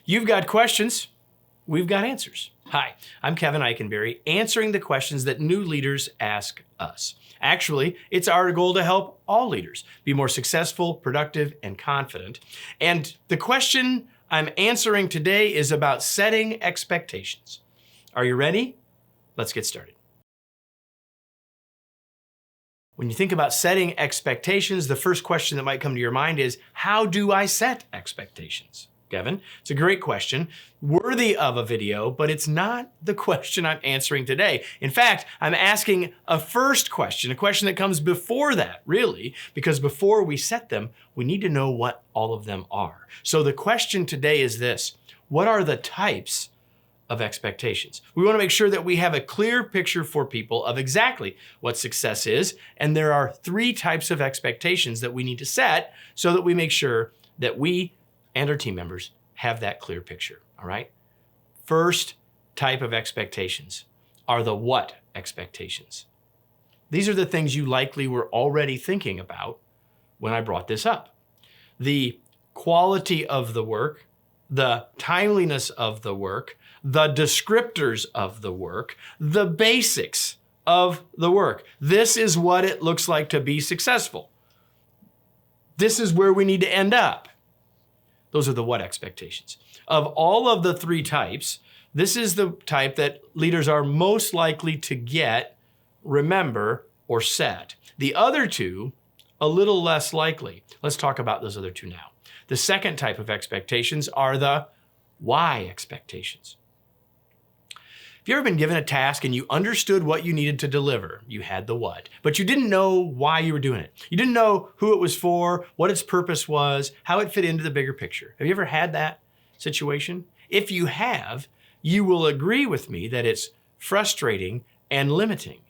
You've got questions, we've got answers. Hi, I'm Kevin Eikenberry, answering the questions that new leaders ask us. Actually, it's our goal to help all leaders be more successful, productive, and confident. And the question I'm answering today is about setting expectations. Are you ready? Let's get started. When you think about setting expectations, the first question that might come to your mind is, how do I set expectations? Kevin, it's a great question, worthy of a video, but it's not the question I'm answering today. In fact, I'm asking a first question, a question that comes before that, really, because before we set them, we need to know what all of them are. So the question today is this: what are the types of expectations? We want to make sure that we have a clear picture for people of exactly what success is, and there are 3 types of expectations that we need to set so that we make sure that we and our team members have that clear picture, all right? First type of expectations are the what expectations. These are the things you likely were already thinking about when I brought this up. The quality of the work, the timeliness of the work, the descriptors of the work, the basics of the work. This is what it looks like to be successful. This is where we need to end up. Those are the what expectations. Of all of the 3 types, this is the type that leaders are most likely to get, remember, or set. The other 2, a little less likely. Let's talk about those other 2 now. The second type of expectations are the why expectations. Have you ever been given a task and you understood what you needed to deliver? You had the what, but you didn't know why you were doing it. You didn't know who it was for, what its purpose was, how it fit into the bigger picture. Have you ever had that situation? If you have, you will agree with me that it's frustrating and limiting.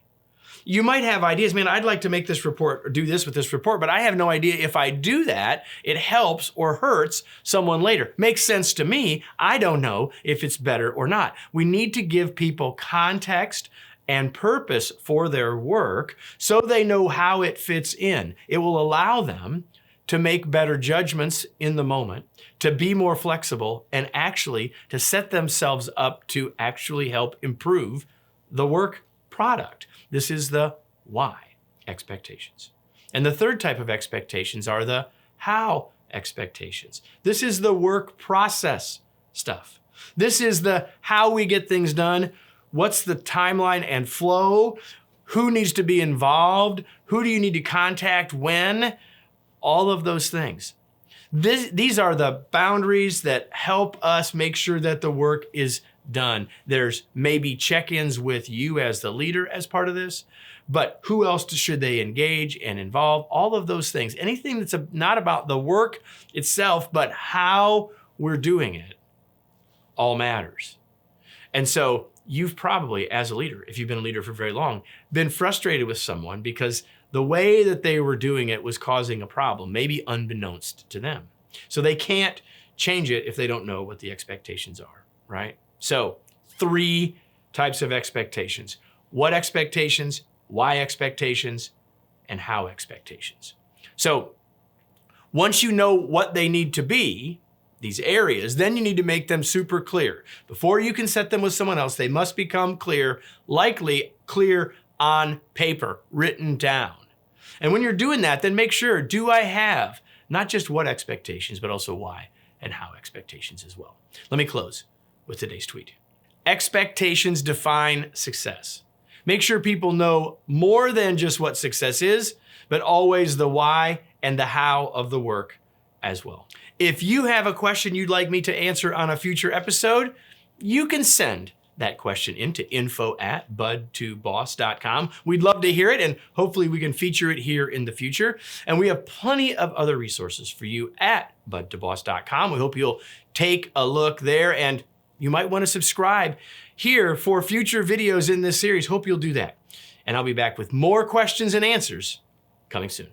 You might have ideas, man, I'd like to make this report or do this with this report, but I have no idea if I do that, it helps or hurts someone later. Makes sense to me. I don't know if it's better or not. We need to give people context and purpose for their work so they know how it fits in. It will allow them to make better judgments in the moment, to be more flexible, and actually to set themselves up to actually help improve the work product. This is the why expectations. And the third type of expectations are the how expectations. This is the work process stuff. This is the how we get things done. What's the timeline and flow? Who needs to be involved? Who do you need to contact when? All of those things. These are the boundaries that help us make sure that the work is done. There's maybe check-ins with you as the leader as part of this, but who else should they engage and involve? All of those things. Anything that's not about the work itself, but how we're doing it, all matters. And so you've probably, as a leader, if you've been a leader for very long, been frustrated with someone because the way that they were doing it was causing a problem, maybe unbeknownst to them. So they can't change it if they don't know what the expectations are, right? So 3 types of expectations: what expectations, why expectations, and how expectations. So once you know what they need to be, these areas, then you need to make them super clear. Before you can set them with someone else, they must become clear, likely clear on paper, written down. And when you're doing that, then make sure, do I have not just what expectations, but also why and how expectations as well. Let me close with today's tweet. Expectations define success. Make sure people know more than just what success is, but always the why and the how of the work as well. If you have a question you'd like me to answer on a future episode, you can send that question into info@bud2boss.com. We'd love to hear it, and hopefully we can feature it here in the future. And we have plenty of other resources for you at bud2boss.com. We hope you'll take a look there, and you might want to subscribe here for future videos in this series. Hope you'll do that. And I'll be back with more questions and answers coming soon.